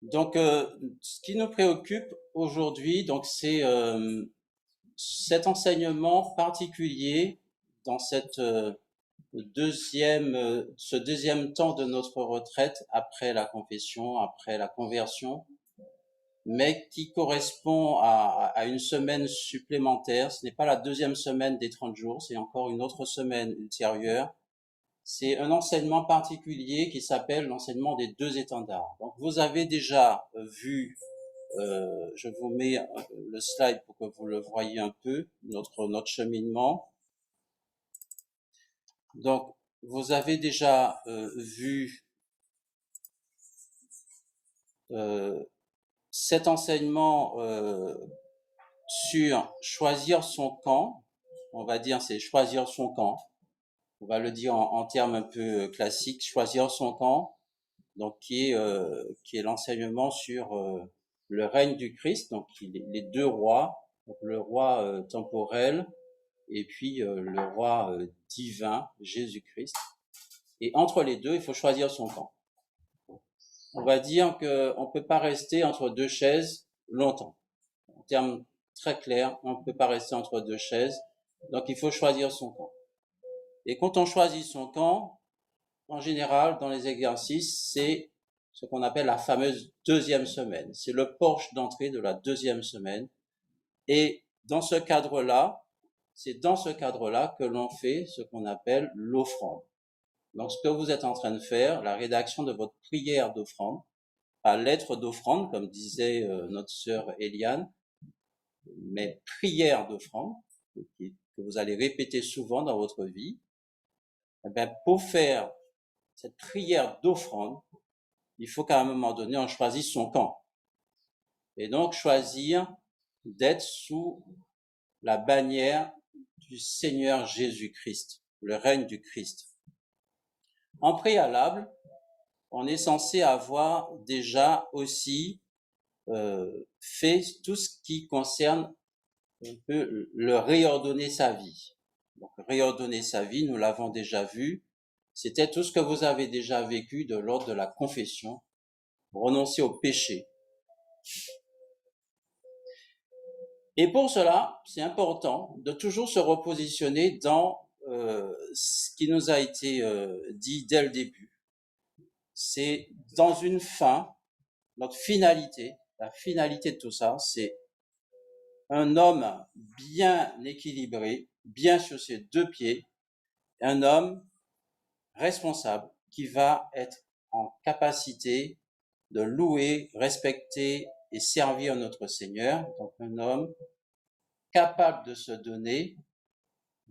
Donc, ce qui nous préoccupe aujourd'hui, donc, c'est cet enseignement particulier dans ce deuxième temps de notre retraite après la confession, après la conversion, mais qui correspond à une semaine supplémentaire. Ce n'est pas la deuxième semaine des 30 jours, c'est encore une autre semaine ultérieure. C'est un enseignement particulier qui s'appelle l'enseignement des deux étendards. Donc, vous avez déjà vu, je vous mets le slide pour que vous le voyez un peu, notre cheminement. Donc, vous avez déjà vu cet enseignement sur choisir son camp. On va dire c'est choisir son camp. On va le dire en termes un peu classiques, choisir son camp. Donc qui est l'enseignement sur le règne du Christ, donc les deux rois, donc le roi temporel et puis le roi divin, Jésus-Christ. Et entre les deux, il faut choisir son camp. On va dire qu'on ne peut pas rester entre deux chaises longtemps. En termes très clairs, on ne peut pas rester entre deux chaises. Donc il faut choisir son camp. Et quand on choisit son camp, en général, dans les exercices, c'est ce qu'on appelle la fameuse deuxième semaine. C'est le porche d'entrée de la deuxième semaine. Et dans ce cadre-là, c'est dans ce cadre-là que l'on fait ce qu'on appelle l'offrande. Donc, ce que vous êtes en train de faire, la rédaction de votre prière d'offrande, à lettre d'offrande, comme disait notre sœur Eliane, mais prière d'offrande, que vous allez répéter souvent dans votre vie, eh bien, pour faire cette prière d'offrande, il faut qu'à un moment donné, on choisisse son camp. Et donc, choisir d'être sous la bannière du Seigneur Jésus-Christ, le règne du Christ. En préalable, on est censé avoir déjà aussi fait tout ce qui concerne un peu le réordonner sa vie. Donc, réordonner sa vie, nous l'avons déjà vu, c'était tout ce que vous avez déjà vécu de l'ordre de la confession, renoncer au péché. Et pour cela, c'est important de toujours se repositionner dans ce qui nous a été dit dès le début. C'est dans une fin, notre finalité, la finalité de tout ça, c'est un homme bien équilibré, bien sur ses deux pieds, un homme responsable qui va être en capacité de louer, respecter et servir notre Seigneur. Donc un homme capable de se donner,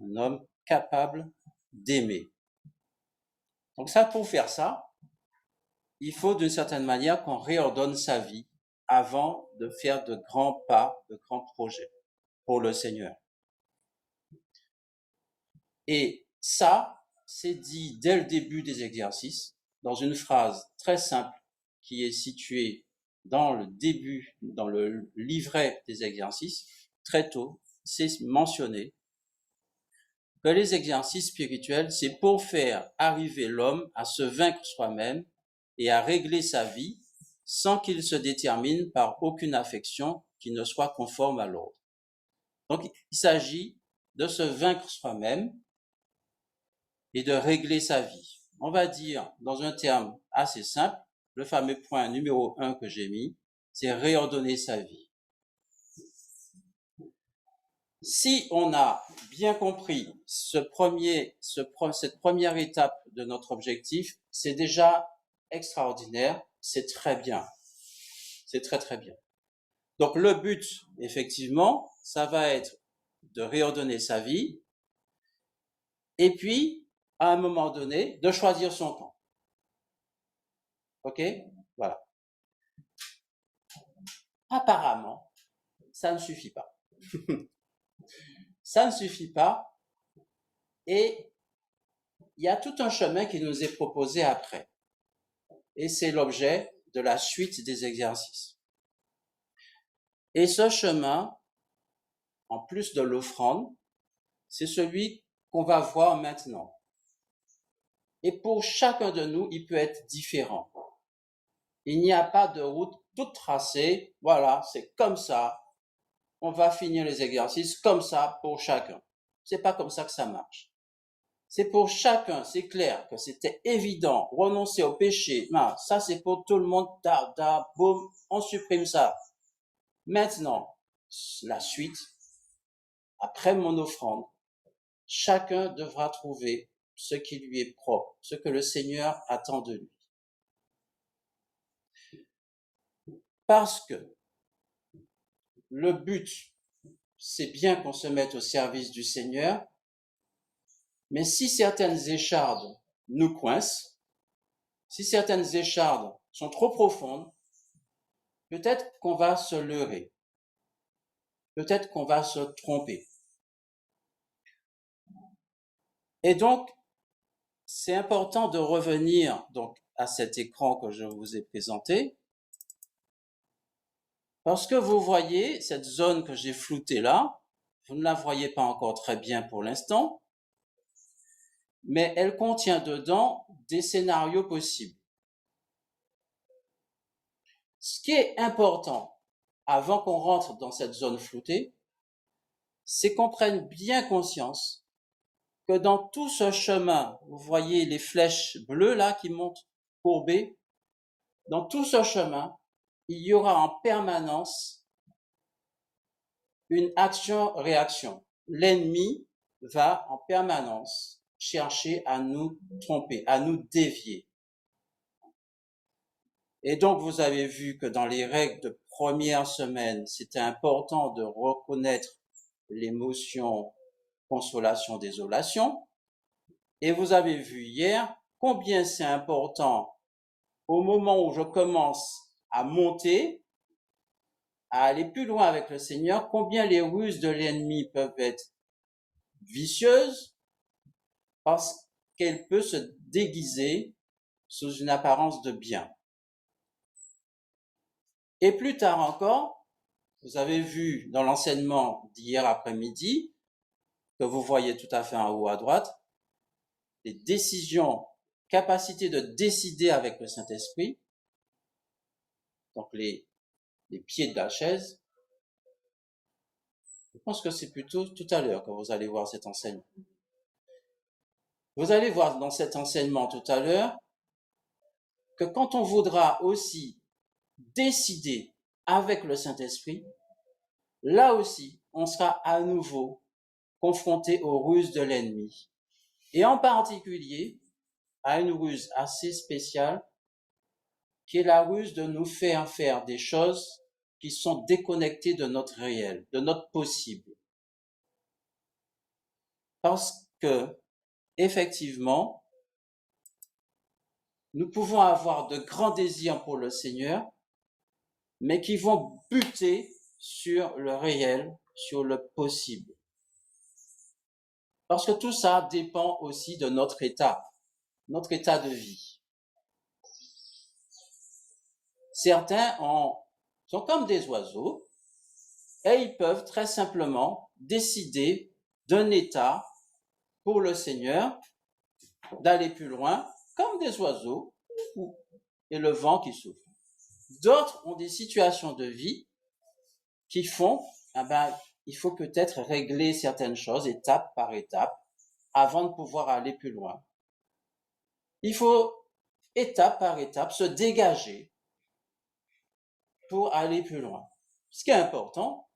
un homme capable d'aimer. Donc ça, pour faire ça, il faut d'une certaine manière qu'on réordonne sa vie avant de faire de grands pas, de grands projets pour le Seigneur. Et ça, c'est dit dès le début des exercices, dans une phrase très simple qui est située dans le début, dans le livret des exercices, très tôt, c'est mentionné que les exercices spirituels, c'est pour faire arriver l'homme à se vaincre soi-même et à régler sa vie sans qu'il se détermine par aucune affection qui ne soit conforme à l'ordre. Donc, il s'agit de se vaincre soi-même et de régler sa vie. On va dire, dans un terme assez simple, le fameux point numéro 1 que j'ai mis, c'est réordonner sa vie. Si on a bien compris cette première étape de notre objectif, c'est déjà extraordinaire, c'est très bien. C'est très très bien. Donc le but, effectivement, ça va être de réordonner sa vie et puis, à un moment donné, de choisir son camp. Ok? Voilà. Apparemment, ça ne suffit pas. Ça ne suffit pas et il y a tout un chemin qui nous est proposé après. Et c'est l'objet de la suite des exercices. Et ce chemin, en plus de l'offrande, c'est celui qu'on va voir maintenant. Et pour chacun de nous, il peut être différent. Il n'y a pas de route toute tracée. Voilà, c'est comme ça. On va finir les exercices comme ça pour chacun. C'est pas comme ça que ça marche. C'est pour chacun, c'est clair que c'était évident. Renoncer au péché, non, ça c'est pour tout le monde. Boum, on supprime ça. Maintenant, la suite, après mon offrande, chacun devra trouver ce qui lui est propre, ce que le Seigneur attend de lui. Parce que le but, c'est bien qu'on se mette au service du Seigneur, mais si certaines échardes nous coincent, si certaines échardes sont trop profondes, peut-être qu'on va se leurrer, peut-être qu'on va se tromper. Et donc, c'est important de revenir donc à cet écran que je vous ai présenté, parce que vous voyez cette zone que j'ai floutée là, vous ne la voyez pas encore très bien pour l'instant, mais elle contient dedans des scénarios possibles. Ce qui est important, avant qu'on rentre dans cette zone floutée, c'est qu'on prenne bien conscience que dans tout ce chemin, vous voyez les flèches bleues là qui montent courbées, dans tout ce chemin, il y aura en permanence une action-réaction. L'ennemi va en permanence chercher à nous tromper, à nous dévier. Et donc, vous avez vu que dans les règles de première semaine, c'était important de reconnaître l'émotion consolation, désolation. Et vous avez vu hier combien c'est important au moment où je commence à monter, à aller plus loin avec le Seigneur, combien les ruses de l'ennemi peuvent être vicieuses parce qu'elle peut se déguiser sous une apparence de bien. Et plus tard encore, vous avez vu dans l'enseignement d'hier après-midi, que vous voyez tout à fait en haut à droite, les décisions, capacité de décider avec le Saint-Esprit, donc les pieds de la chaise. Je pense que c'est plutôt tout à l'heure que vous allez voir cet enseignement. Vous allez voir dans cet enseignement tout à l'heure que quand on voudra aussi décider avec le Saint-Esprit, là aussi, on sera à nouveau confronté aux ruses de l'ennemi. Et en particulier, à une ruse assez spéciale, qui est la ruse de nous faire des choses qui sont déconnectées de notre réel, de notre possible. Parce que, effectivement, nous pouvons avoir de grands désirs pour le Seigneur, mais qui vont buter sur le réel, sur le possible. Parce que tout ça dépend aussi de notre état de vie. Certains sont comme des oiseaux et ils peuvent très simplement décider d'un état pour le Seigneur, d'aller plus loin, comme des oiseaux et le vent qui souffle. D'autres ont des situations de vie qui font, il faut peut-être régler certaines choses étape par étape avant de pouvoir aller plus loin. Il faut étape par étape se dégager pour aller plus loin. Ce qui est important,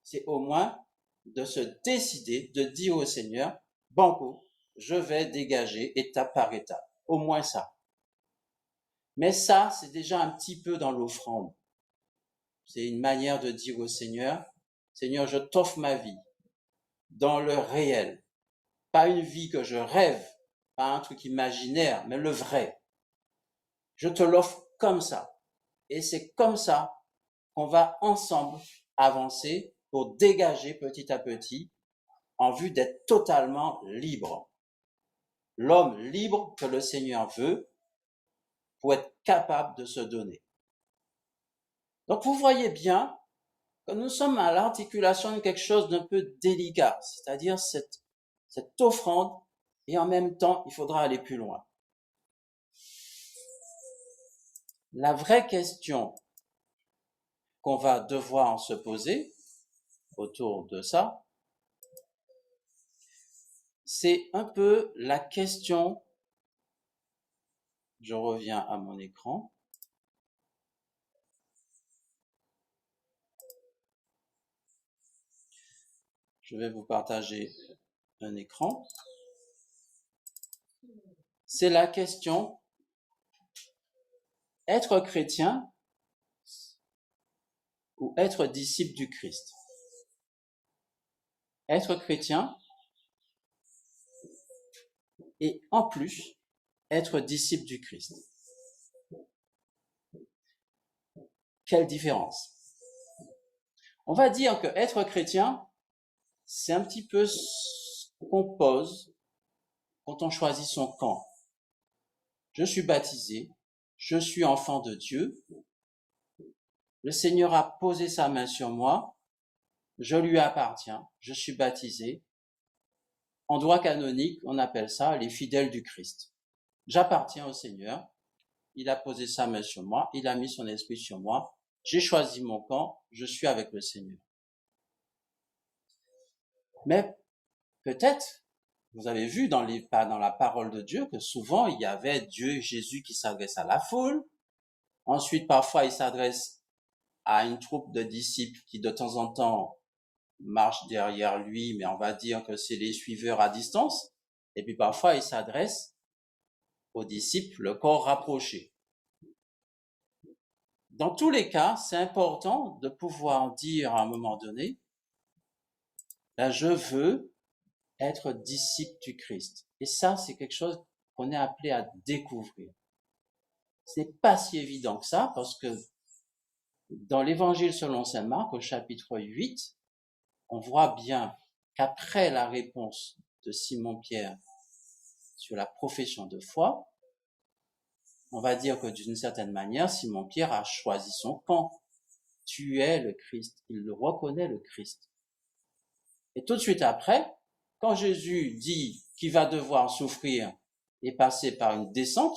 c'est au moins de se décider, de dire au Seigneur, banco, je vais dégager étape par étape. Au moins ça. Mais ça, c'est déjà un petit peu dans l'offrande. C'est une manière de dire au Seigneur, Seigneur, je t'offre ma vie dans le réel. Pas une vie que je rêve, pas un truc imaginaire, mais le vrai. Je te l'offre comme ça. Et c'est comme ça qu'on va ensemble avancer pour dégager petit à petit en vue d'être totalement libre. L'homme libre que le Seigneur veut pour être capable de se donner. Donc vous voyez bien que nous sommes à l'articulation de quelque chose d'un peu délicat, c'est-à-dire cette offrande, et en même temps, il faudra aller plus loin. La vraie question qu'on va devoir se poser autour de ça, c'est un peu la question, je reviens à mon écran, je vais vous partager un écran, c'est la question, être chrétien ou être disciple du Christ. Être chrétien et en plus être disciple du Christ. Quelle différence? On va dire que être chrétien, c'est un petit peu ce qu'on pose quand on choisit son camp. Je suis baptisé, je suis enfant de Dieu, le Seigneur a posé sa main sur moi, je lui appartiens, je suis baptisé. En droit canonique, on appelle ça les fidèles du Christ. J'appartiens au Seigneur, il a posé sa main sur moi, il a mis son esprit sur moi, j'ai choisi mon camp, je suis avec le Seigneur. Mais peut-être, vous avez vu dans la parole de Dieu que souvent il y avait Dieu, Jésus qui s'adresse à la foule. Ensuite, parfois, il s'adresse à une troupe de disciples qui de temps en temps marchent derrière lui, mais on va dire que c'est les suiveurs à distance. Et puis parfois, il s'adresse aux disciples, le corps rapproché. Dans tous les cas, c'est important de pouvoir dire à un moment donné, là, je veux être disciple du Christ. Et ça, c'est quelque chose qu'on est appelé à découvrir. Ce n'est pas si évident que ça, parce que dans l'Évangile selon saint Marc, au chapitre 8, on voit bien qu'après la réponse de Simon-Pierre sur la profession de foi, on va dire que d'une certaine manière, Simon-Pierre a choisi son camp. Tu es le Christ. Il le reconnaît, le Christ. Et tout de suite après, quand Jésus dit qu'il va devoir souffrir et passer par une descente,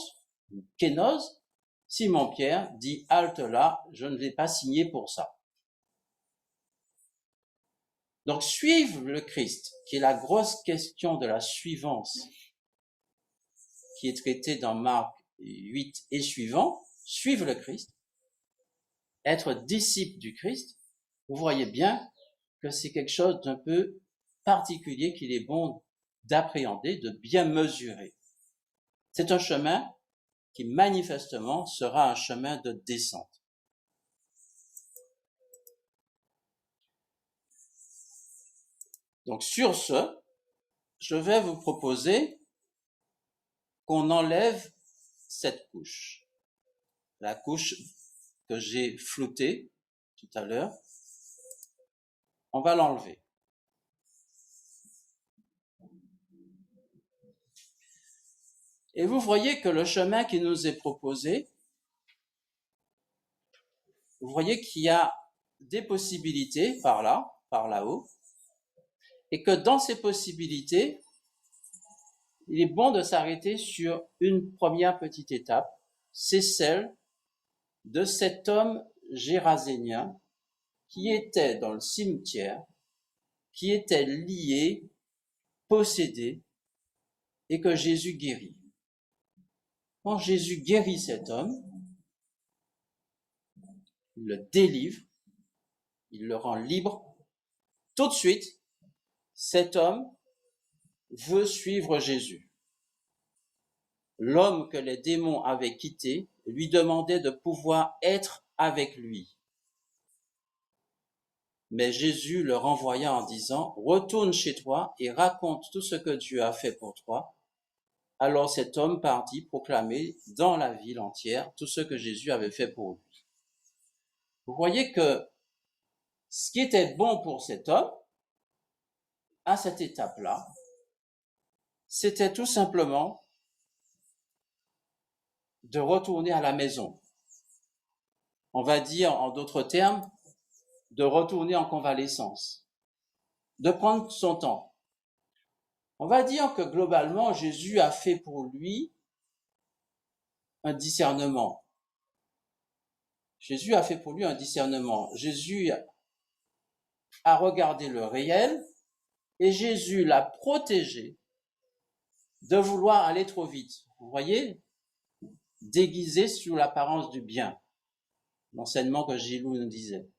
une kénose, Simon-Pierre dit, halte là, je ne vais pas signer pour ça. Donc, suivre le Christ, qui est la grosse question de la suivance, qui est traitée dans Marc 8 et suivant, suivre le Christ, être disciple du Christ, vous voyez bien que c'est quelque chose d'un peu particulier qu'il est bon d'appréhender, de bien mesurer. C'est un chemin qui manifestement sera un chemin de descente. Donc sur ce, je vais vous proposer qu'on enlève cette couche, la couche que j'ai floutée tout à l'heure. On va l'enlever. Et vous voyez que le chemin qui nous est proposé, vous voyez qu'il y a des possibilités par là, par là-haut, et que dans ces possibilités, il est bon de s'arrêter sur une première petite étape, c'est celle de cet homme gérasénien qui était dans le cimetière, qui était lié, possédé, et que Jésus guérit. Quand Jésus guérit cet homme, il le délivre, il le rend libre. Tout de suite, cet homme veut suivre Jésus. L'homme que les démons avaient quitté lui demandait de pouvoir être avec lui. Mais Jésus le renvoya en disant, retourne chez toi et raconte tout ce que Dieu a fait pour toi. Alors cet homme partit proclamer dans la ville entière tout ce que Jésus avait fait pour lui. Vous voyez que ce qui était bon pour cet homme, à cette étape-là, c'était tout simplement de retourner à la maison. On va dire, en d'autres termes, de retourner en convalescence, de prendre son temps. On va dire que globalement, Jésus a fait pour lui un discernement. Jésus a fait pour lui un discernement. Jésus a regardé le réel et Jésus l'a protégé de vouloir aller trop vite. Vous voyez, déguisé sous l'apparence du bien. L'enseignement que Gilou nous disait.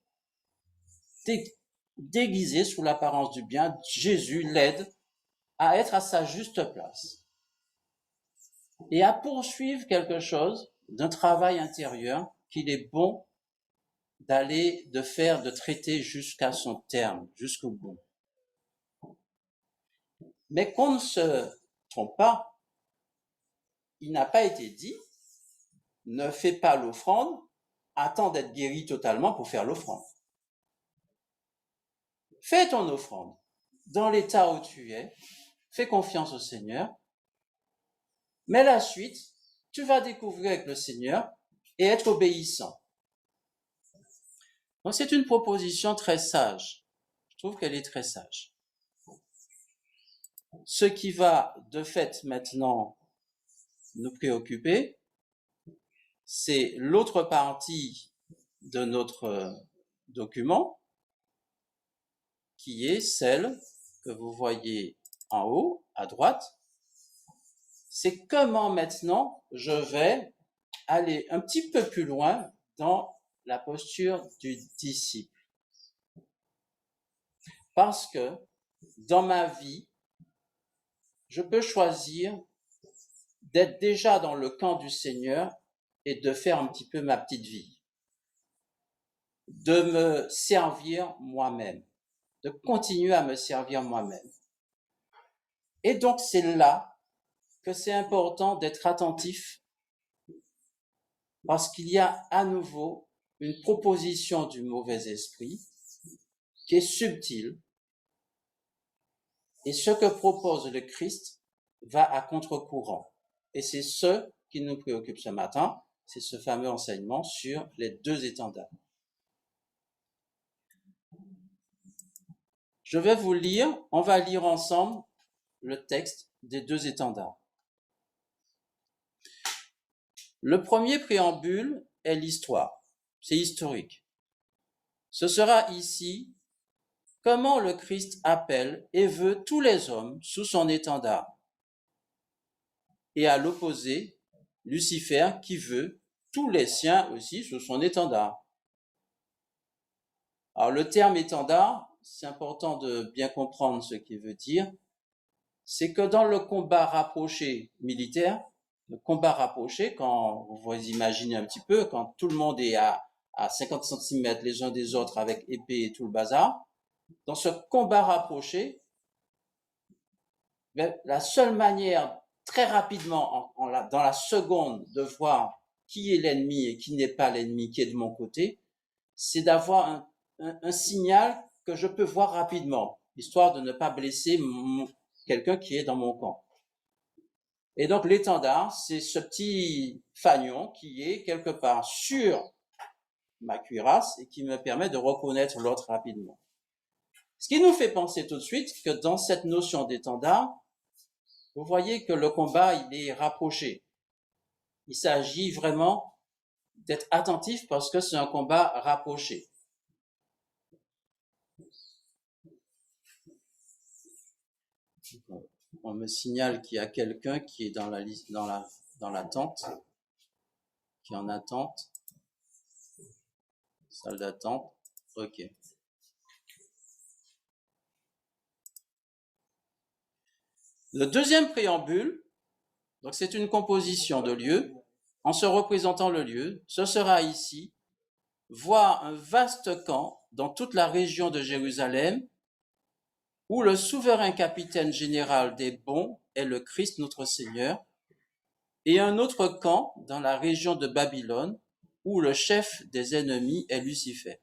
Déguisé sous l'apparence du bien, Jésus l'aide à être à sa juste place et à poursuivre quelque chose d'un travail intérieur qu'il est bon de traiter jusqu'à son terme, jusqu'au bout. Mais qu'on ne se trompe pas, il n'a pas été dit, ne fais pas l'offrande, attends d'être guéri totalement pour faire l'offrande. Fais ton offrande dans l'état où tu es, fais confiance au Seigneur, mais la suite, tu vas découvrir avec le Seigneur et être obéissant. Donc c'est une proposition très sage. Je trouve qu'elle est très sage. Ce qui va de fait maintenant nous préoccuper, c'est l'autre partie de notre document, qui est celle que vous voyez en haut, à droite. C'est comment maintenant je vais aller un petit peu plus loin dans la posture du disciple. Parce que dans ma vie, je peux choisir d'être déjà dans le camp du Seigneur et de faire un petit peu ma petite vie, de me servir moi-même, de continuer à me servir moi-même. Et donc c'est là que c'est important d'être attentif parce qu'il y a à nouveau une proposition du mauvais esprit qui est subtile et ce que propose le Christ va à contre-courant. Et c'est ce qui nous préoccupe ce matin, c'est ce fameux enseignement sur les deux étendards. Je vais vous lire, on va lire ensemble le texte des deux étendards. Le premier préambule est l'histoire, c'est historique. Ce sera ici comment le Christ appelle et veut tous les hommes sous son étendard. Et à l'opposé, Lucifer qui veut tous les siens aussi sous son étendard. Alors le terme étendard, c'est important de bien comprendre ce qu'il veut dire. C'est que dans le combat rapproché militaire, le combat rapproché, quand vous imaginez un petit peu, quand tout le monde est à 50 cm les uns des autres avec épée et tout le bazar, dans ce combat rapproché, la seule manière, très rapidement, dans la seconde, de voir qui est l'ennemi et qui n'est pas l'ennemi, qui est de mon côté, c'est d'avoir un signal que je peux voir rapidement, histoire de ne pas blesser quelqu'un qui est dans mon camp. Et donc l'étendard, c'est ce petit fanion qui est quelque part sur ma cuirasse et qui me permet de reconnaître l'autre rapidement. Ce qui nous fait penser tout de suite que dans cette notion d'étendard, vous voyez que le combat, il est rapproché. Il s'agit vraiment d'être attentif parce que c'est un combat rapproché. On me signale qu'il y a quelqu'un qui est dans l'attente, qui est en attente. Salle d'attente. Ok. Le deuxième préambule, donc c'est une composition de lieux. En se représentant le lieu, ce sera ici, voir un vaste camp dans toute la région de Jérusalem, où le souverain capitaine général des bons est le Christ notre Seigneur, et un autre camp dans la région de Babylone, où le chef des ennemis est Lucifer.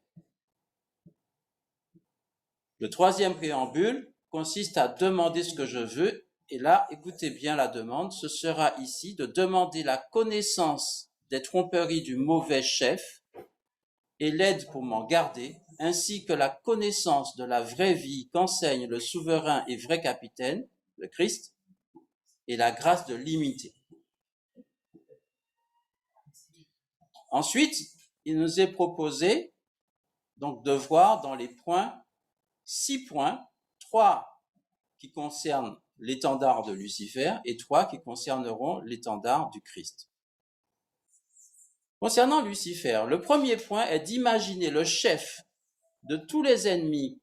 Le troisième préambule consiste à demander ce que je veux, et là, écoutez bien la demande, ce sera ici de demander la connaissance des tromperies du mauvais chef et l'aide pour m'en garder, ainsi que la connaissance de la vraie vie qu'enseigne le souverain et vrai capitaine, le Christ, et la grâce de l'imiter. Ensuite, il nous est proposé donc de voir dans les points 6 points, 3 qui concernent l'étendard de Lucifer et 3 qui concerneront l'étendard du Christ. Concernant Lucifer, le premier point est d'imaginer le chef de tous les ennemis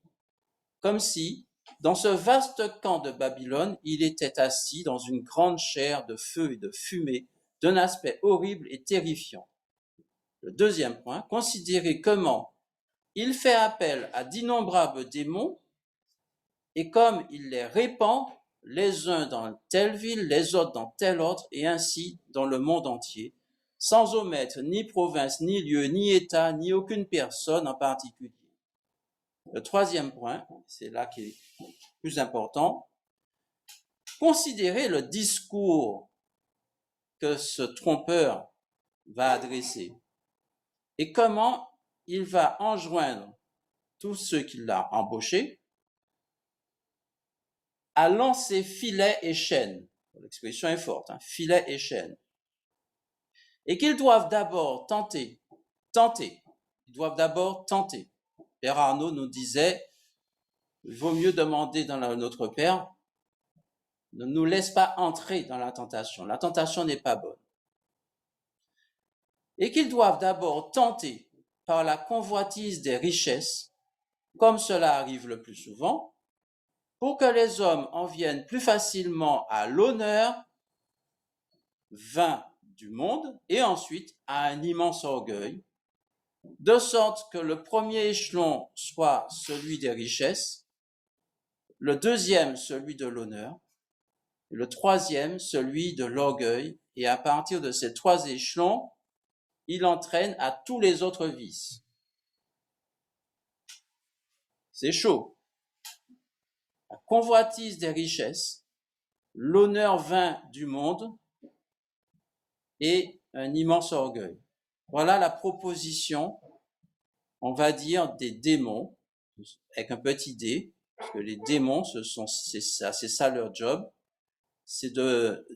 comme si, dans ce vaste camp de Babylone, il était assis dans une grande chaire de feu et de fumée, d'un aspect horrible et terrifiant. Le deuxième point, considérer comment il fait appel à d'innombrables démons et comme il les répand, les uns dans telle ville, les autres dans telle autre, et ainsi dans le monde entier, sans omettre ni province, ni lieu, ni État, ni aucune personne en particulier. Le troisième point, c'est là qui est le plus important, considérer le discours que ce trompeur va adresser et comment il va enjoindre tous ceux qui l'ont embauché à lancer filets et chaînes. L'expression est forte, hein, filets et chaînes. Et qu'ils doivent d'abord tenter. Ils doivent d'abord tenter. Père Arnaud nous disait, il vaut mieux demander dans notre Père, ne nous laisse pas entrer dans la tentation. La tentation n'est pas bonne. Et qu'ils doivent d'abord tenter par la convoitise des richesses, comme cela arrive le plus souvent, pour que les hommes en viennent plus facilement à l'honneur vain du monde et ensuite à un immense orgueil, de sorte que le premier échelon soit celui des richesses, le deuxième celui de l'honneur, et le troisième celui de l'orgueil, et à partir de ces 3 échelons, il entraîne à tous les autres vices. C'est chaud. La convoitise des richesses, l'honneur vain du monde et un immense orgueil. Voilà la proposition, on va dire, des démons, avec un petit d, parce que les démons, c'est ça leur job, c'est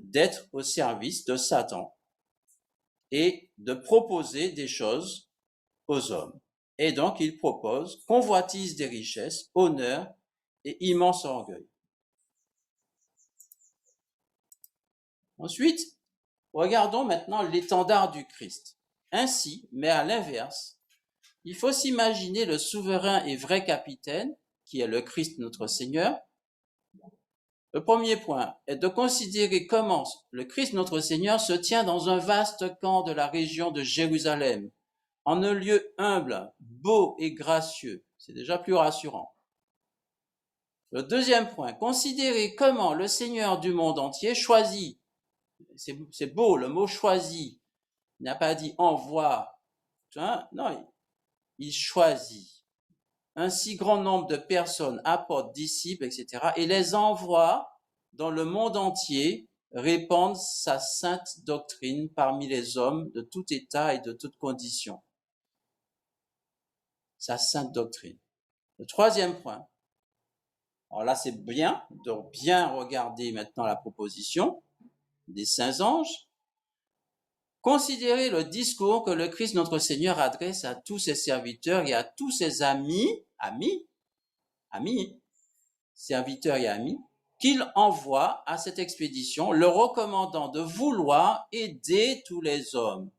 d'être au service de Satan et de proposer des choses aux hommes. Et donc, il propose convoitise des richesses, honneur et immense orgueil. Ensuite, regardons maintenant l'étendard du Christ. Ainsi, mais à l'inverse, il faut s'imaginer le souverain et vrai capitaine, qui est le Christ notre Seigneur. Le premier point est de considérer comment le Christ notre Seigneur se tient dans un vaste camp de la région de Jérusalem, en un lieu humble, beau et gracieux. C'est déjà plus rassurant. Le deuxième point, considérer comment le Seigneur du monde entier choisit. C'est beau, le mot choisit. Il n'a pas dit envoie. Non, il choisit un si grand nombre de personnes, apôtres, disciples, etc., et les envoie dans le monde entier répandre sa sainte doctrine parmi les hommes de tout état et de toute condition. Sa sainte doctrine. Le troisième point, alors là c'est bien de bien regarder maintenant la proposition des saints anges, considérer le discours que le Christ notre Seigneur adresse à tous ses serviteurs et à tous ses amis, serviteurs et amis, qu'il envoie à cette expédition, leur recommandant de vouloir aider tous les hommes.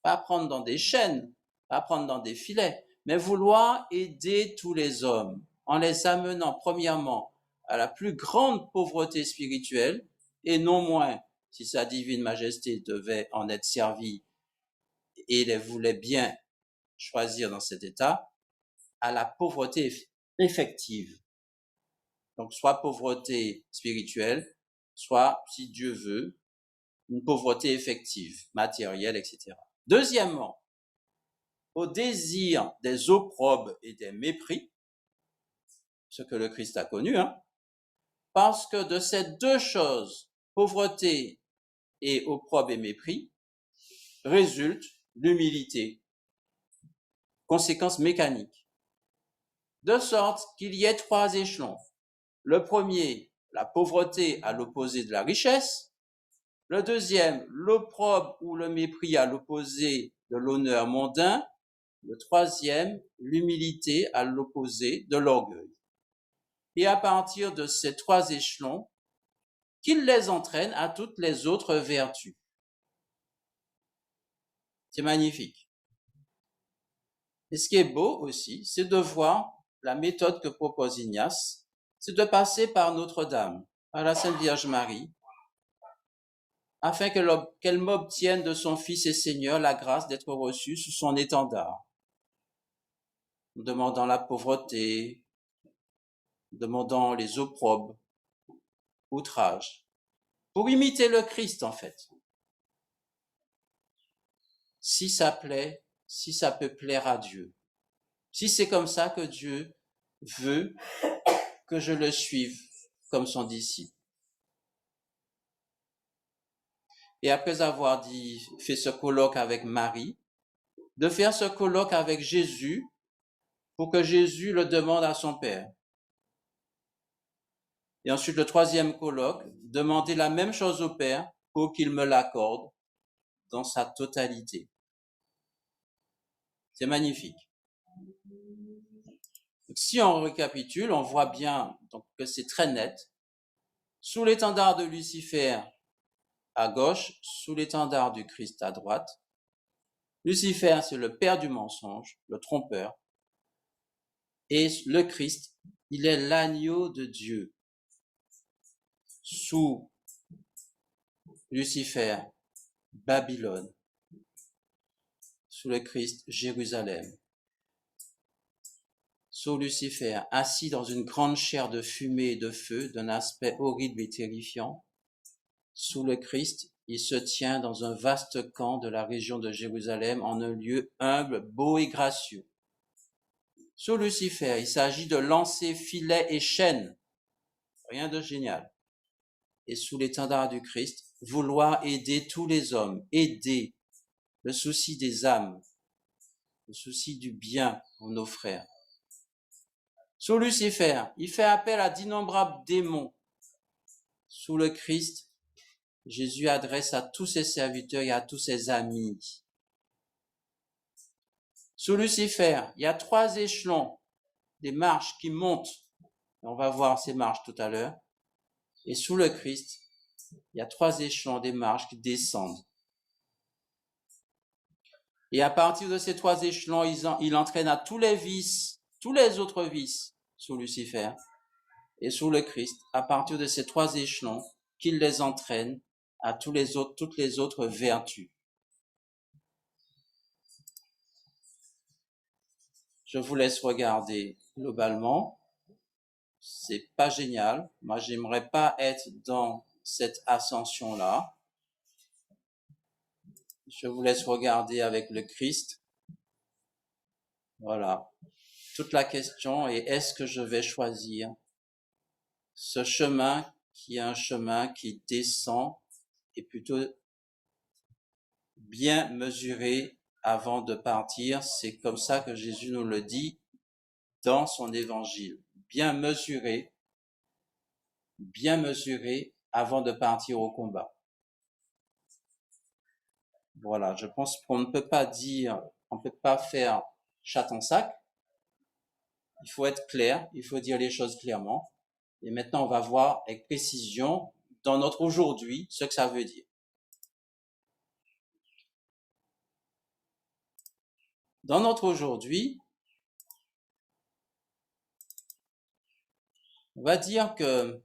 Pas prendre dans des chaînes, pas prendre dans des filets, mais vouloir aider tous les hommes, en les amenant premièrement à la plus grande pauvreté spirituelle, et non moins, si sa divine majesté devait en être servie et les voulait bien choisir dans cet état, à la pauvreté effective. Donc, soit pauvreté spirituelle, soit, si Dieu veut, une pauvreté effective, matérielle, etc. Deuxièmement, au désir des opprobres et des mépris, ce que le Christ a connu, parce que de ces 2 choses, pauvreté et opprobre et mépris, résulte l'humilité, conséquence mécanique, de sorte qu'il y ait 3 échelons. Le premier, la pauvreté à l'opposé de la richesse. Le deuxième, l'opprobre ou le mépris à l'opposé de l'honneur mondain. Le troisième, l'humilité à l'opposé de l'orgueil. Et à partir de ces trois échelons, qu'il les entraîne à toutes les autres vertus. C'est magnifique. Et ce qui est beau aussi, c'est de voir la méthode que propose Ignace, c'est de passer par Notre-Dame, par la Sainte Vierge Marie, afin qu'elle m'obtienne de son Fils et Seigneur la grâce d'être reçue sous son étendard, demandant la pauvreté, demandant les opprobres, outrages, pour imiter le Christ en fait. Si ça plaît, si ça peut plaire à Dieu, si c'est comme ça que Dieu veut que je le suive comme son disciple. Et après avoir fait ce colloque avec Marie, de faire ce colloque avec Jésus pour que Jésus le demande à son Père. Et ensuite, le troisième colloque, demander la même chose au Père pour qu'il me l'accorde dans sa totalité. C'est magnifique. Donc, si on récapitule, on voit bien donc, que c'est très net. Sous l'étendard de Lucifer à gauche, sous l'étendard du Christ à droite. Lucifer, c'est le père du mensonge, le trompeur. Et le Christ, il est l'agneau de Dieu. Sous Lucifer, Babylone. Sous le Christ, Jérusalem. Sous Lucifer, assis dans une grande chair de fumée et de feu, d'un aspect horrible et terrifiant. Sous le Christ, il se tient dans un vaste camp de la région de Jérusalem, en un lieu humble, beau et gracieux. Sous Lucifer, il s'agit de lancer filets et chaînes. Rien de génial. Et sous l'étendard du Christ, vouloir aider tous les hommes, aider, le souci des âmes, le souci du bien pour nos frères. Sous Lucifer, il fait appel à d'innombrables démons. Sous le Christ, Jésus adresse à tous ses serviteurs et à tous ses amis. Sous Lucifer, il y a trois échelons, des marches qui montent. On va voir ces marches tout à l'heure. Et sous le Christ, il y a trois échelons, des marches qui descendent. Et à partir de ces trois échelons, il entraîne à tous les vices, tous les autres vices sous Lucifer. Et sous le Christ, à partir de ces trois échelons, qu'il les entraîne à toutes les autres vertus. Je vous laisse regarder globalement. C'est pas génial. Moi, j'aimerais pas être dans cette ascension-là. Je vous laisse regarder avec le Christ. Voilà. Toute la question est, est-ce que je vais choisir ce chemin qui est un chemin qui descend et plutôt bien mesuré avant de partir? C'est comme ça que Jésus nous le dit dans son évangile. Bien mesuré avant de partir au combat. Voilà, je pense qu'on ne peut pas faire chat en sac. Il faut être clair, il faut dire les choses clairement. Et maintenant, on va voir avec précision dans notre aujourd'hui ce que ça veut dire. Dans notre aujourd'hui, on va dire que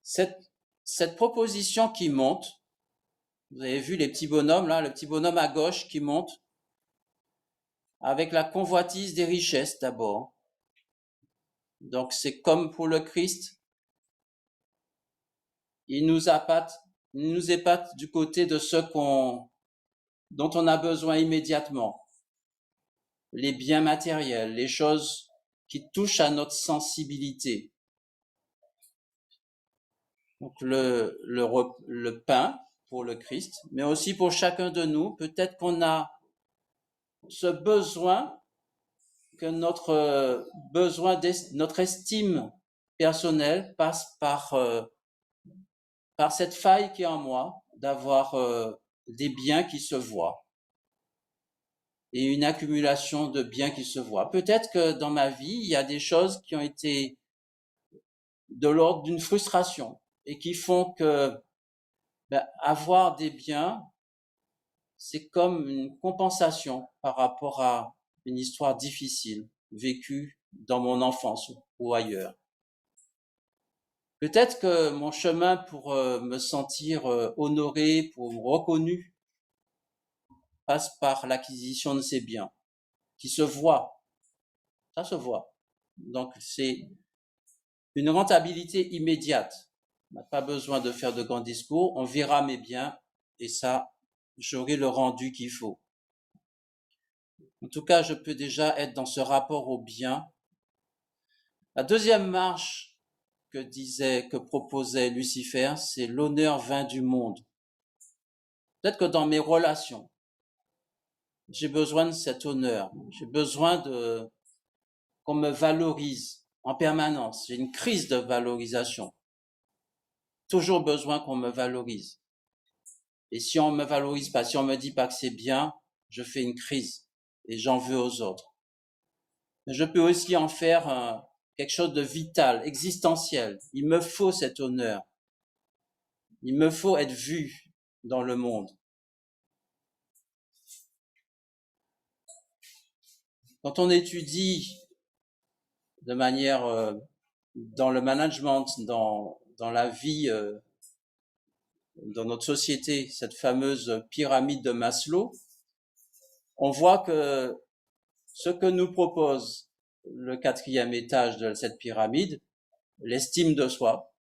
cette proposition qui monte, vous avez vu les petits bonhommes là, le petit bonhomme à gauche qui monte, avec la convoitise des richesses d'abord. Donc c'est comme pour le Christ, il nous épate du côté de ce dont on a besoin immédiatement. Les biens matériels, les choses qui touchent à notre sensibilité. Donc le pain pour le Christ, mais aussi pour chacun de nous. Peut-être qu'on a ce besoin que notre estime personnelle passe par cette faille qui est en moi, d'avoir des biens qui se voient et une accumulation de biens qui se voient. Peut-être que dans ma vie, il y a des choses qui ont été de l'ordre d'une frustration et qui font que avoir des biens, c'est comme une compensation par rapport à une histoire difficile vécue dans mon enfance ou ailleurs. Peut-être que mon chemin pour me sentir honoré, pour me reconnu, passe par l'acquisition de ces biens qui se voient. Ça se voit. Donc c'est une rentabilité immédiate. On n'a pas besoin de faire de grands discours. On verra mes biens et ça, j'aurai le rendu qu'il faut. En tout cas, je peux déjà être dans ce rapport au bien. La deuxième marche que proposait Lucifer, c'est l'honneur vint du monde. Peut-être que dans mes relations, j'ai besoin de cet honneur. J'ai besoin qu'on me valorise en permanence. J'ai une crise de valorisation. Toujours besoin qu'on me valorise. Et si on me valorise pas, si on me dit pas que c'est bien, je fais une crise et j'en veux aux autres. Mais je peux aussi en faire quelque chose de vital, existentiel. Il me faut cet honneur. Il me faut être vu dans le monde. Quand on étudie de manière dans le management, dans la vie, dans notre société, cette fameuse pyramide de Maslow, on voit que ce que nous propose le quatrième étage de cette pyramide, l'estime de soi,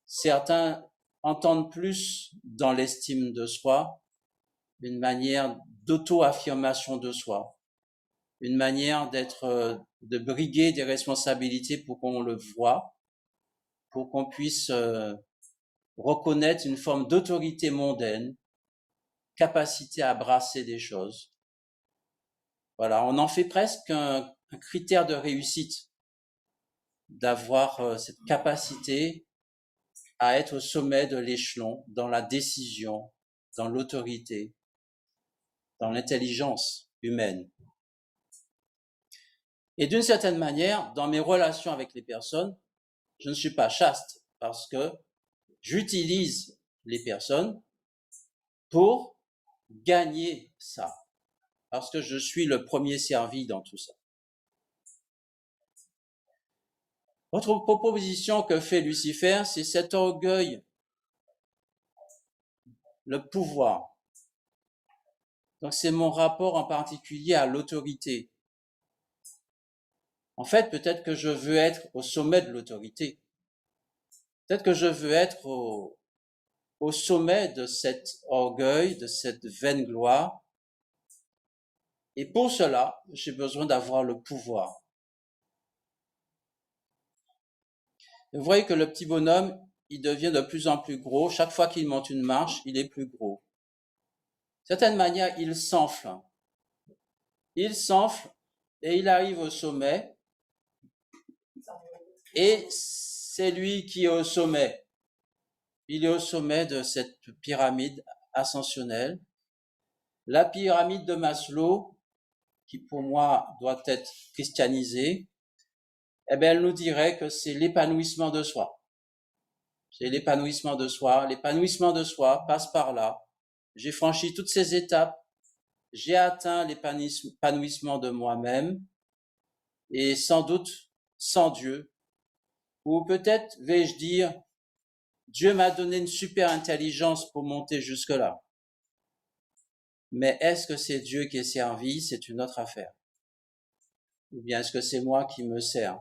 certains entendent plus dans l'estime de soi une manière d'auto-affirmation de soi, une manière de briguer des responsabilités pour qu'on le voie, pour qu'on puisse reconnaître une forme d'autorité mondaine, capacité à brasser des choses. Voilà, on en fait presque un critère de réussite, d'avoir cette capacité à être au sommet de l'échelon, dans la décision, dans l'autorité, dans l'intelligence humaine. Et d'une certaine manière, dans mes relations avec les personnes, je ne suis pas chaste parce que j'utilise les personnes pour gagner ça, parce que je suis le premier servi dans tout ça. Autre proposition que fait Lucifer, c'est cet orgueil, le pouvoir. Donc c'est mon rapport en particulier à l'autorité. En fait, peut-être que je veux être au sommet de l'autorité. Peut-être que je veux être au sommet de cet orgueil, de cette vaine gloire. Et pour cela, j'ai besoin d'avoir le pouvoir. Vous voyez que le petit bonhomme, il devient de plus en plus gros. Chaque fois qu'il monte une marche, il est plus gros. De certaine manière, il s'enfle. Il s'enfle et il arrive au sommet. Et c'est lui qui est au sommet. Il est au sommet de cette pyramide ascensionnelle. La pyramide de Maslow, qui pour moi doit être christianisée, eh bien, elle nous dirait que c'est l'épanouissement de soi. C'est l'épanouissement de soi. L'épanouissement de soi passe par là. J'ai franchi toutes ces étapes. J'ai atteint l'épanouissement de moi-même et sans doute sans Dieu. Ou peut-être vais-je dire, Dieu m'a donné une super intelligence pour monter jusque-là. Mais est-ce que c'est Dieu qui est servi? C'est une autre affaire. Ou bien est-ce que c'est moi qui me sers?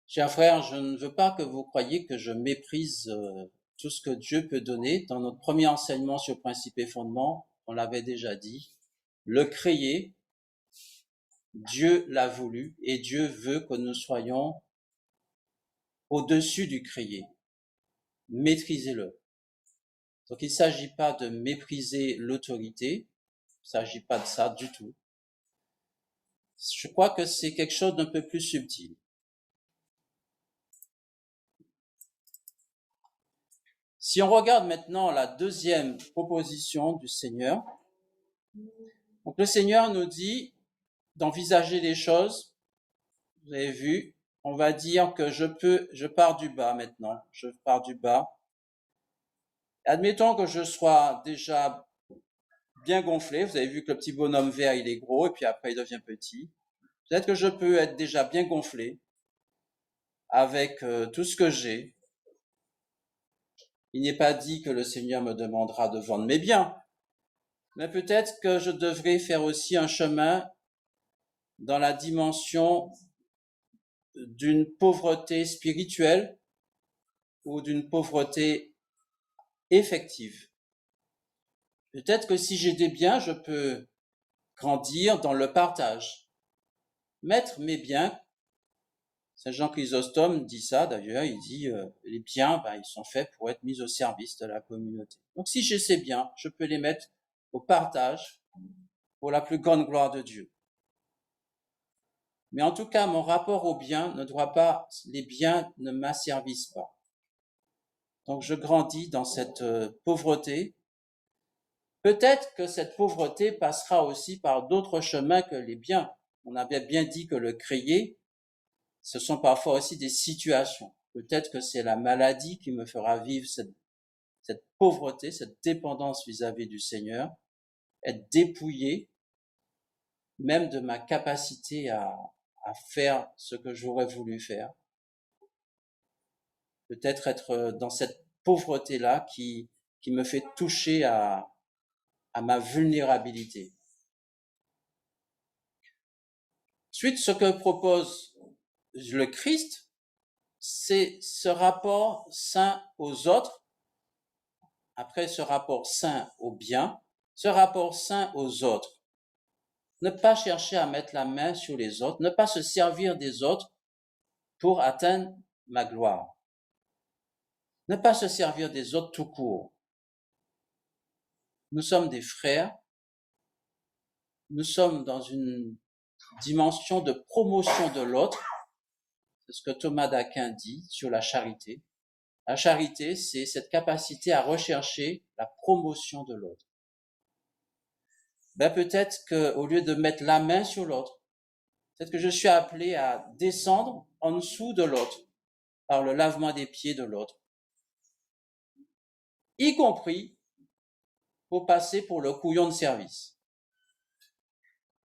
Chers frères, je ne veux pas que vous croyiez que je méprise tout ce que Dieu peut donner. Dans notre premier enseignement sur principes et fondements, on l'avait déjà dit, le créer, Dieu l'a voulu et Dieu veut que nous soyons au-dessus du créé. Maîtrisez-le. Donc il ne s'agit pas de mépriser l'autorité, il ne s'agit pas de ça du tout. Je crois que c'est quelque chose d'un peu plus subtil. Si on regarde maintenant la deuxième proposition du Seigneur, donc le Seigneur nous dit d'envisager les choses. Vous avez vu, on va dire que je pars du bas maintenant, je pars du bas. Admettons que je sois déjà bien gonflé. Vous avez vu que le petit bonhomme vert, il est gros et puis après il devient petit. Peut-être que je peux être déjà bien gonflé avec tout ce que j'ai. Il n'est pas dit que le Seigneur me demandera de vendre mes biens, mais peut-être que je devrais faire aussi un chemin dans la dimension d'une pauvreté spirituelle ou d'une pauvreté effective. Peut-être que si j'ai des biens, je peux grandir dans le partage. Mettre mes biens, Saint Jean Chrysostome dit ça d'ailleurs, il dit les biens, ils sont faits pour être mis au service de la communauté. Donc si j'ai ces biens, je peux les mettre au partage pour la plus grande gloire de Dieu. Mais en tout cas, mon rapport aux biens ne doit pas, les biens ne m'asservissent pas. Donc je grandis dans cette pauvreté. Peut-être que cette pauvreté passera aussi par d'autres chemins que les biens. On avait bien dit que le créer, ce sont parfois aussi des situations. Peut-être que c'est la maladie qui me fera vivre cette pauvreté, cette dépendance vis-à-vis du Seigneur, être dépouillé même de ma capacité à faire ce que j'aurais voulu faire. Peut-être être dans cette pauvreté-là qui me fait toucher à ma vulnérabilité. Ensuite, ce que propose le Christ, c'est ce rapport saint aux autres, après ce rapport saint au bien, ce rapport saint aux autres. Ne pas chercher à mettre la main sur les autres, ne pas se servir des autres pour atteindre ma gloire. Ne pas se servir des autres tout court. Nous sommes des frères, nous sommes dans une dimension de promotion de l'autre. C'est ce que Thomas d'Aquin dit sur la charité. La charité, c'est cette capacité à rechercher la promotion de l'autre. Peut-être qu'au lieu de mettre la main sur l'autre, peut-être que je suis appelé à descendre en dessous de l'autre par le lavement des pieds de l'autre, y compris pour passer pour le couillon de service.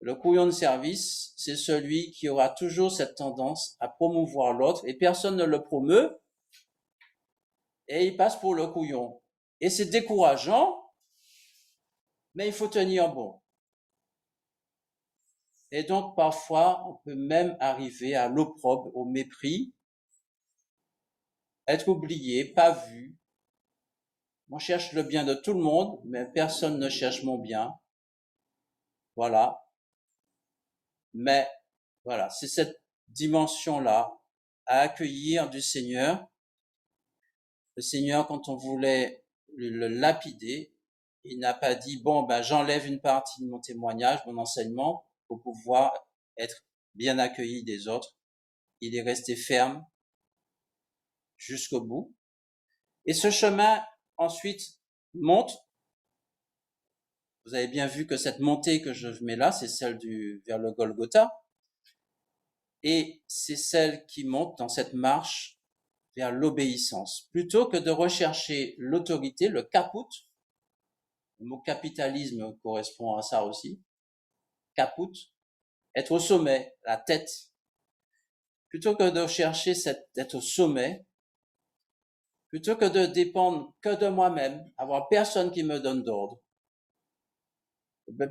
Le couillon de service, c'est celui qui aura toujours cette tendance à promouvoir l'autre et personne ne le promeut et il passe pour le couillon. Et c'est décourageant, mais il faut tenir bon. Et donc parfois, on peut même arriver à l'opprobre, au mépris, être oublié, pas vu. On cherche le bien de tout le monde, mais personne ne cherche mon bien. Voilà. Mais voilà, c'est cette dimension-là à accueillir du Seigneur. Le Seigneur, quand on voulait le lapider, il n'a pas dit, j'enlève une partie de mon témoignage, mon enseignement, pour pouvoir être bien accueilli des autres. Il est resté ferme jusqu'au bout. Et ce chemin, ensuite, monte. Vous avez bien vu que cette montée que je mets là, c'est celle vers le Golgotha. Et c'est celle qui monte dans cette marche vers l'obéissance. Plutôt que de rechercher l'autorité, le caput, le mot capitalisme correspond à ça aussi, caput, être au sommet, la tête. Plutôt que de chercher d'être au sommet, plutôt que de dépendre que de moi-même, avoir personne qui me donne d'ordre,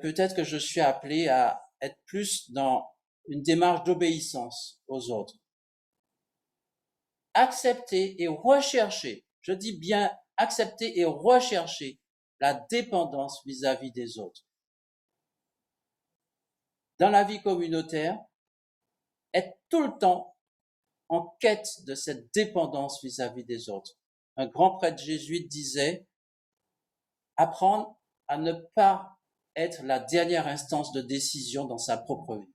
peut-être que je suis appelé à être plus dans une démarche d'obéissance aux autres. Accepter et rechercher, je dis bien accepter et rechercher la dépendance vis-à-vis des autres. Dans la vie communautaire, être tout le temps en quête de cette dépendance vis-à-vis des autres. Un grand prêtre jésuite disait, apprendre à ne pas être la dernière instance de décision dans sa propre vie.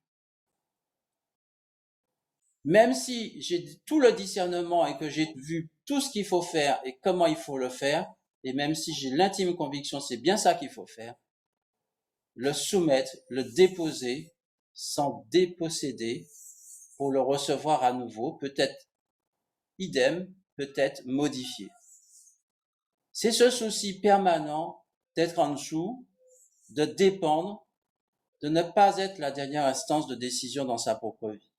Même si j'ai tout le discernement et que j'ai vu tout ce qu'il faut faire et comment il faut le faire, et même si j'ai l'intime conviction c'est bien ça qu'il faut faire, le soumettre, le déposer, s'en déposséder pour le recevoir à nouveau, peut-être idem, peut-être modifié. C'est ce souci permanent d'être en dessous, de dépendre, de ne pas être la dernière instance de décision dans sa propre vie.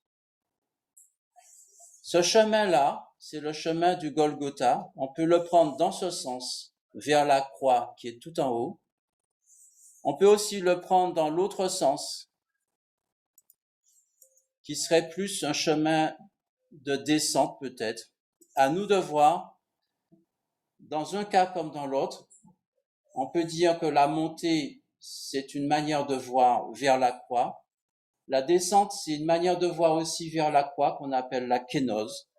Ce chemin-là, c'est le chemin du Golgotha. On peut le prendre dans ce sens, vers la croix qui est tout en haut. On peut aussi le prendre dans l'autre sens, qui serait plus un chemin de descente peut-être. À nous de voir, dans un cas comme dans l'autre, on peut dire que la montée, c'est une manière de voir vers la croix. La descente, c'est une manière de voir aussi vers la croix qu'on appelle la kénose.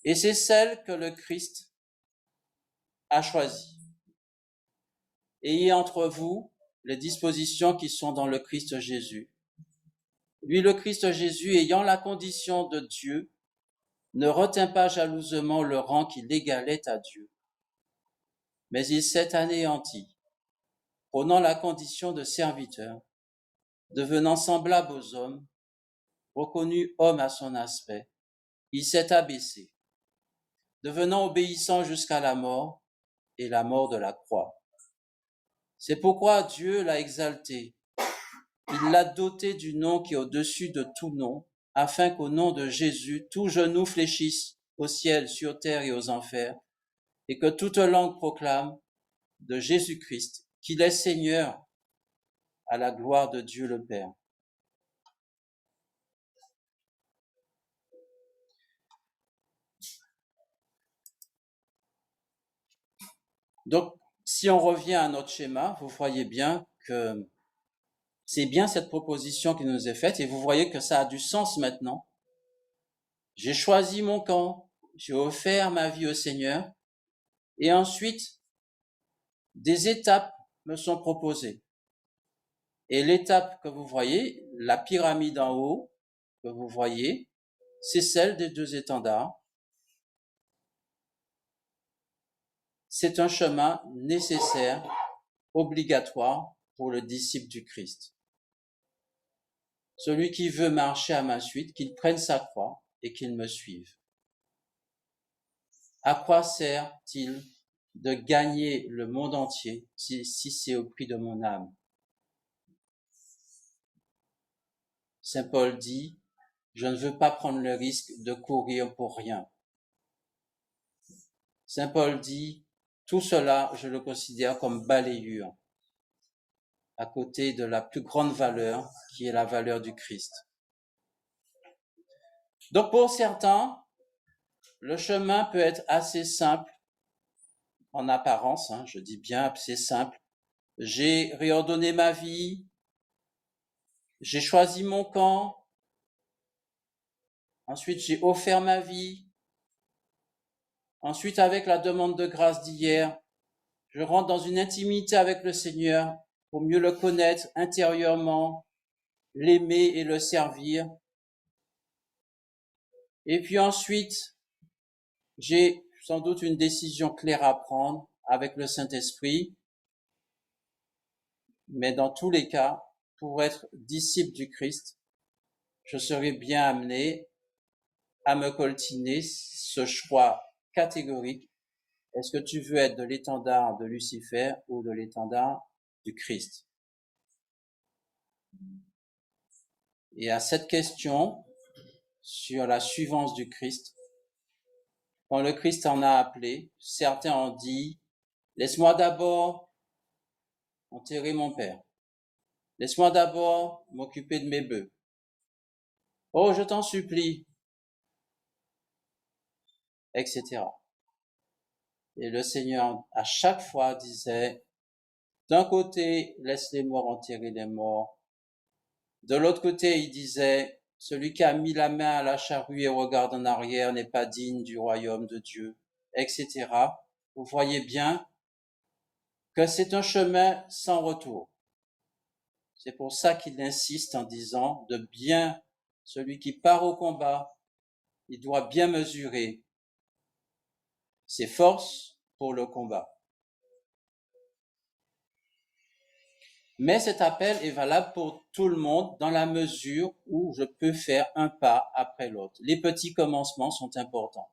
Et c'est celle que le Christ a choisie. Ayez entre vous les dispositions qui sont dans le Christ Jésus. Lui, le Christ Jésus, ayant la condition de Dieu, ne retint pas jalousement le rang qui l'égalait à Dieu, mais il s'est anéanti, prenant la condition de serviteur, devenant semblable aux hommes, reconnu homme à son aspect, il s'est abaissé, devenant obéissant jusqu'à la mort et la mort de la croix. C'est pourquoi Dieu l'a exalté. Il l'a doté du nom qui est au-dessus de tout nom, afin qu'au nom de Jésus, tout genou fléchisse au ciel, sur terre et aux enfers, et que toute langue proclame de Jésus-Christ qu'il est Seigneur, à la gloire de Dieu le Père. Donc, si on revient à notre schéma, vous voyez bien que c'est bien cette proposition qui nous est faite et vous voyez que ça a du sens maintenant. J'ai choisi mon camp, j'ai offert ma vie au Seigneur et ensuite, des étapes me sont proposées. Et l'étape que vous voyez, la pyramide en haut que vous voyez, c'est celle des deux étendards. C'est un chemin nécessaire, obligatoire pour le disciple du Christ. Celui qui veut marcher à ma suite, qu'il prenne sa croix et qu'il me suive. À quoi sert-il de gagner le monde entier si c'est au prix de mon âme? Saint Paul dit, je ne veux pas prendre le risque de courir pour rien. Saint Paul dit, tout cela, je le considère comme balayure, à côté de la plus grande valeur, qui est la valeur du Christ. Donc pour certains, le chemin peut être assez simple, en apparence, je dis bien assez simple. J'ai réordonné ma vie, j'ai choisi mon camp, ensuite j'ai offert ma vie, ensuite avec la demande de grâce d'hier, je rentre dans une intimité avec le Seigneur pour mieux le connaître intérieurement, l'aimer et le servir. Et puis ensuite, j'ai sans doute une décision claire à prendre avec le Saint-Esprit. Mais dans tous les cas, pour être disciple du Christ, je serai bien amené à me coltiner ce choix catégorique. Est-ce que tu veux être de l'étendard de Lucifer ou de l'étendard du Christ? Et à cette question sur la suivance du Christ, quand le Christ en a appelé, certains ont dit, laisse-moi d'abord enterrer mon père. Laisse-moi d'abord m'occuper de mes bœufs. Oh, je t'en supplie, etc. Et le Seigneur, à chaque fois, disait, d'un côté, laisse les morts enterrer les morts. De l'autre côté, il disait, celui qui a mis la main à la charrue et regarde en arrière n'est pas digne du royaume de Dieu, etc. Vous voyez bien que c'est un chemin sans retour. C'est pour ça qu'il insiste en disant de bien Celui qui part au combat, il doit bien mesurer ses forces pour le combat. Mais cet appel est valable pour tout le monde dans la mesure où je peux faire un pas après l'autre. Les petits commencements sont importants,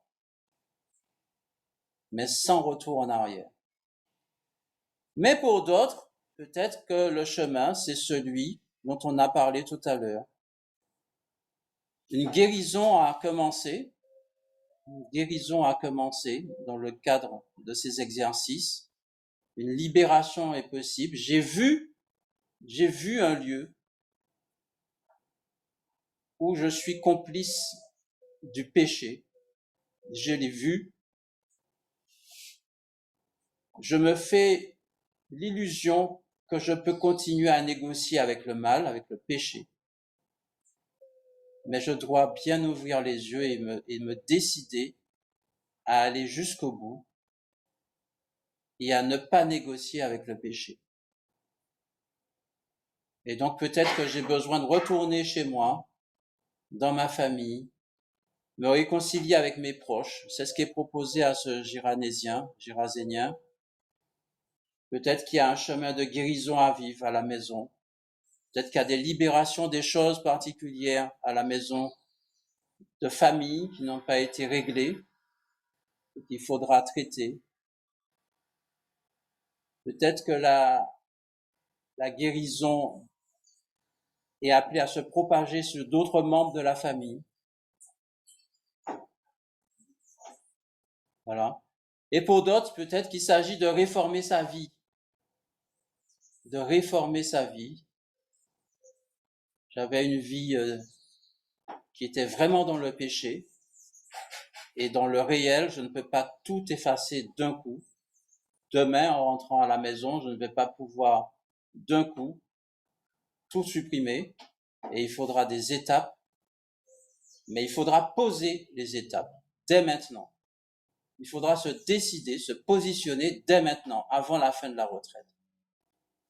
mais sans retour en arrière. Mais pour d'autres, peut-être que le chemin, c'est celui dont on a parlé tout à l'heure. Une guérison a commencé dans le cadre de ces exercices. Une libération est possible. J'ai vu un lieu où je suis complice du péché. Je l'ai vu. Je me fais l'illusion que je peux continuer à négocier avec le mal, avec le péché. Mais je dois bien ouvrir les yeux et me décider à aller jusqu'au bout et à ne pas négocier avec le péché. Et donc peut-être que j'ai besoin de retourner chez moi, dans ma famille, me réconcilier avec mes proches. C'est ce qui est proposé à ce Girasénien. Peut-être qu'il y a un chemin de guérison à vivre à la maison. Peut-être qu'il y a des libérations des choses particulières à la maison, de famille qui n'ont pas été réglées, qu'il faudra traiter. Peut-être que la guérison est appelée à se propager sur d'autres membres de la famille. Voilà. Et pour d'autres, peut-être qu'il s'agit de réformer sa vie. J'avais une vie qui était vraiment dans le péché. Et dans le réel, je ne peux pas tout effacer d'un coup. Demain, en rentrant à la maison, je ne vais pas pouvoir d'un coup tout supprimer. Et il faudra des étapes. Mais il faudra poser les étapes dès maintenant. Il faudra se décider, se positionner dès maintenant, avant la fin de la retraite.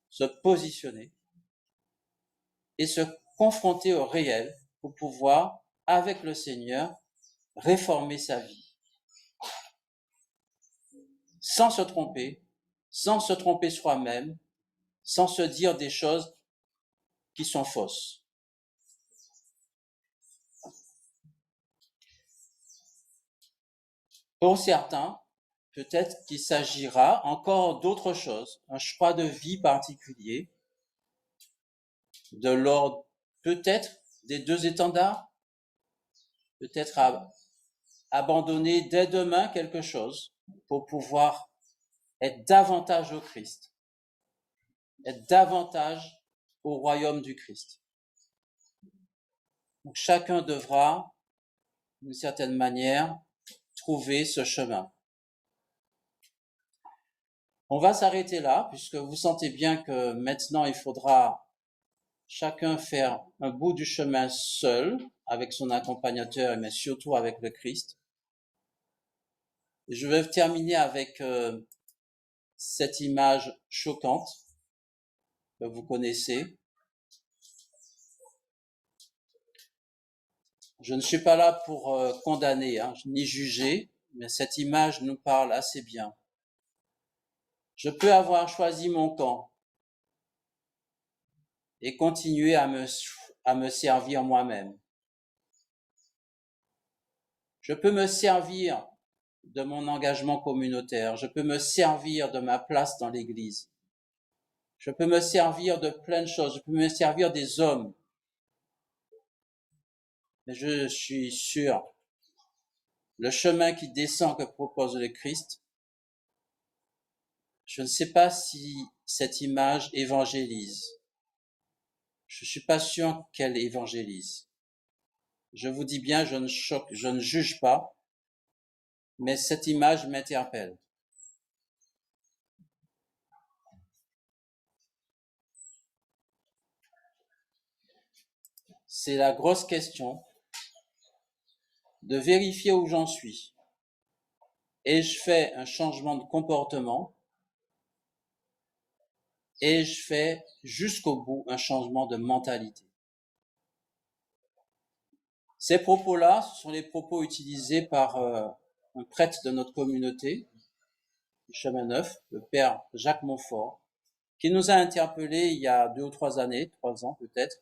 Se positionner et se confronter au réel pour pouvoir, avec le Seigneur, réformer sa vie. Sans se tromper soi-même, sans se dire des choses qui sont fausses. Pour certains, peut-être qu'il s'agira encore d'autre chose, un choix de vie particulier, de l'ordre peut-être des 2 étendards, peut-être abandonner dès demain quelque chose pour pouvoir être davantage au Christ, être davantage au royaume du Christ. Donc chacun devra, d'une certaine manière, trouver ce chemin. On va s'arrêter là, puisque vous sentez bien que maintenant il faudra chacun faire un bout du chemin seul, avec son accompagnateur, mais surtout avec le Christ. Et je vais terminer avec cette image choquante que vous connaissez. Je ne suis pas là pour condamner, ni juger, mais cette image nous parle assez bien. Je peux avoir choisi mon camp et continuer à me servir moi-même. Je peux me servir de mon engagement communautaire, je peux me servir de ma place dans l'Église, je peux me servir de plein de choses, je peux me servir des hommes. Mais je suis sûr, le chemin qui descend que propose le Christ, je ne sais pas si cette image évangélise. Je ne suis pas sûr qu'elle évangélise. Je vous dis bien, je ne juge pas, mais cette image m'interpelle. C'est la grosse question de vérifier où j'en suis. Ai-je fait un changement de comportement? Ai-je fait jusqu'au bout un changement de mentalité? Ces propos-là, ce sont les propos utilisés par un prêtre de notre communauté, du Chemin Neuf, le père Jacques Montfort, qui nous a interpellés il y a 2 ou 3 années, 3 ans peut-être,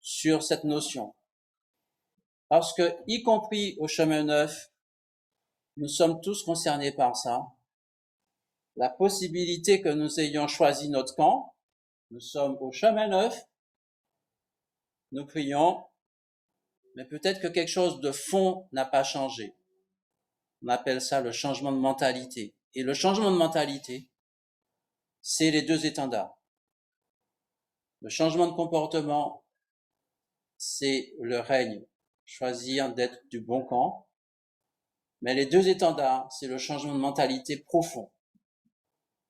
sur cette notion. Parce que, y compris au Chemin Neuf, nous sommes tous concernés par ça. La possibilité que nous ayons choisi notre camp, nous sommes au Chemin Neuf, nous prions, mais peut-être que quelque chose de fond n'a pas changé. On appelle ça le changement de mentalité. Et le changement de mentalité, c'est les 2 étendards. Le changement de comportement, c'est le règne, choisir d'être du bon camp. Mais les 2 étendards, c'est le changement de mentalité profond.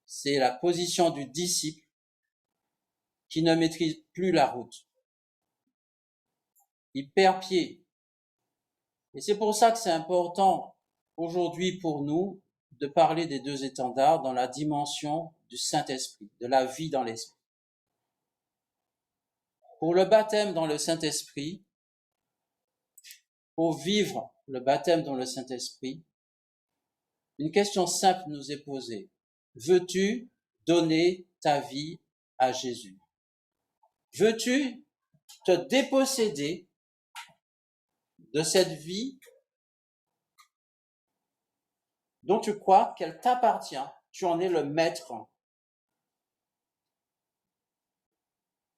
C'est la position du disciple qui ne maîtrise plus la route. Il perd pied. Et c'est pour ça que c'est important aujourd'hui pour nous de parler des 2 étendards dans la dimension du Saint-Esprit, de la vie dans l'Esprit. Pour le baptême dans le Saint-Esprit, pour vivre le baptême dans le Saint-Esprit, une question simple nous est posée. Veux-tu donner ta vie à Jésus? Veux-tu te déposséder de cette vie dont tu crois qu'elle t'appartient? Tu en es le maître.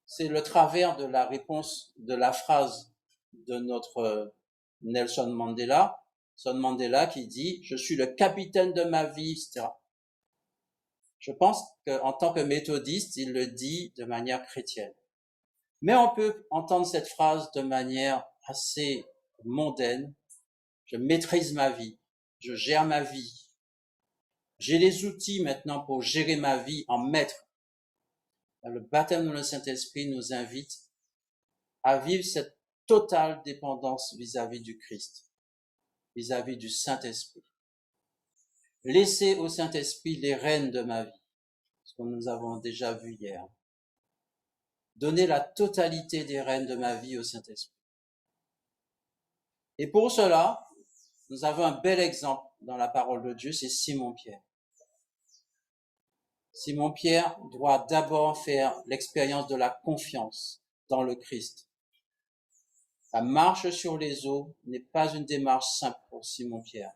C'est le travers de la réponse de la phrase de notre Nelson Mandela. Nelson Mandela qui dit « Je suis le capitaine de ma vie », etc. Je pense qu'en tant que méthodiste, il le dit de manière chrétienne. Mais on peut entendre cette phrase de manière assez mondaine. Je maîtrise ma vie, je gère ma vie. J'ai les outils maintenant pour gérer ma vie en maître. Le baptême dans le Saint-Esprit nous invite à vivre cette totale dépendance vis-à-vis du Christ, vis-à-vis du Saint-Esprit. Laisser au Saint-Esprit les rênes de ma vie, ce que nous avons déjà vu hier. Donner la totalité des rênes de ma vie au Saint-Esprit. Et pour cela, nous avons un bel exemple dans la parole de Dieu, c'est Simon-Pierre. Simon-Pierre doit d'abord faire l'expérience de la confiance dans le Christ. La marche sur les eaux n'est pas une démarche simple pour Simon-Pierre.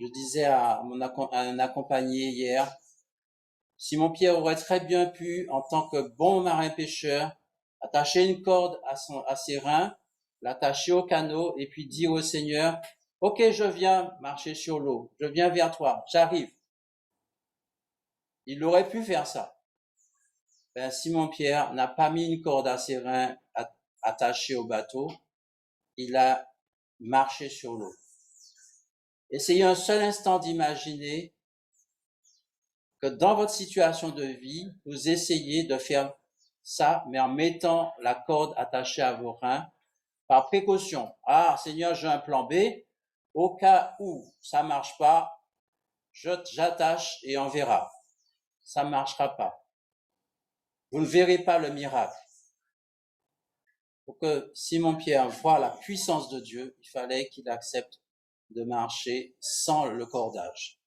Je disais à un accompagné hier, Simon-Pierre aurait très bien pu, en tant que bon marin pêcheur, attacher une corde à ses reins, l'attacher au canot et puis dire au Seigneur, « Ok, je viens marcher sur l'eau, je viens vers toi, j'arrive. » Il aurait pu faire ça. Ben, Simon-Pierre n'a pas mis une corde à ses reins attachée au bateau, il a marché sur l'eau. Essayez un seul instant d'imaginer que dans votre situation de vie, vous essayez de faire ça, mais en mettant la corde attachée à vos reins, par précaution. Ah, Seigneur, j'ai un plan B. Au cas où ça marche pas, j'attache et on verra. Ça marchera pas. Vous ne verrez pas le miracle. Pour que Simon-Pierre voie la puissance de Dieu, il fallait qu'il accepte de marcher sans le cordage.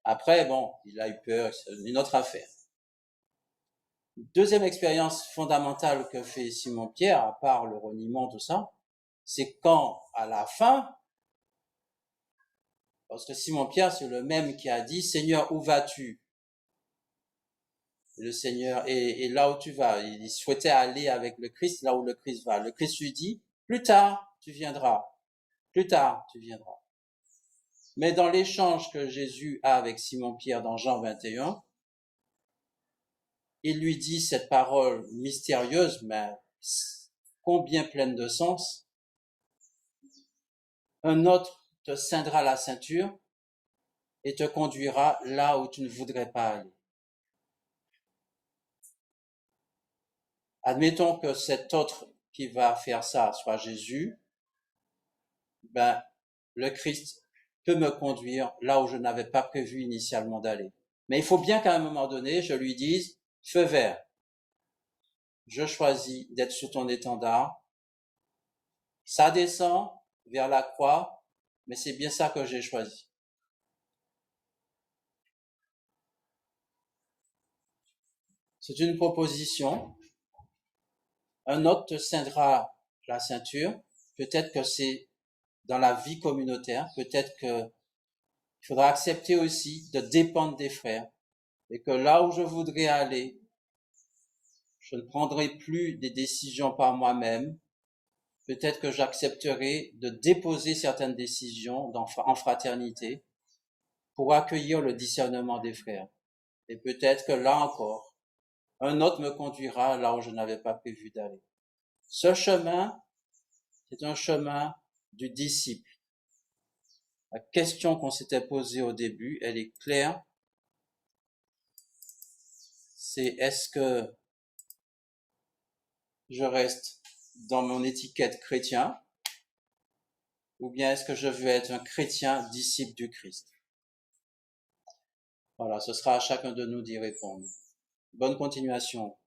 Après, bon, il a eu peur, c'est une autre affaire. Deuxième expérience fondamentale que fait Simon-Pierre, à part le reniement, tout ça, c'est quand, à la fin, parce que Simon-Pierre, c'est le même qui a dit, Seigneur, où vas-tu? Le Seigneur, et là où tu vas, il souhaitait aller avec le Christ, là où le Christ va. Le Christ lui dit, plus tard, tu viendras. Plus tard, tu viendras. Mais dans l'échange que Jésus a avec Simon-Pierre dans Jean 21, il lui dit cette parole mystérieuse, mais combien pleine de sens. Un autre te ceindra la ceinture et te conduira là où tu ne voudrais pas aller. Admettons que cet autre qui va faire ça soit Jésus, ben, le Christ peut me conduire là où je n'avais pas prévu initialement d'aller. Mais il faut bien qu'à un moment donné, je lui dise, feu vert, je choisis d'être sous ton étendard, Ça descend vers la croix, mais c'est bien ça que j'ai choisi. C'est une proposition. Un autre te scindra la ceinture. Peut-être que c'est dans la vie communautaire. Peut-être que il faudra accepter aussi de dépendre des frères. Et que là où je voudrais aller, je ne prendrai plus des décisions par moi-même. Peut-être que j'accepterai de déposer certaines décisions en fraternité pour accueillir le discernement des frères. Et peut-être que là encore, un autre me conduira là où je n'avais pas prévu d'aller. Ce chemin, c'est un chemin du disciple. La question qu'on s'était posée au début, elle est claire. C'est est-ce que je reste dans mon étiquette chrétien ou bien est-ce que je veux être un chrétien disciple du Christ? Voilà, ce sera à chacun de nous d'y répondre. Bonne continuation.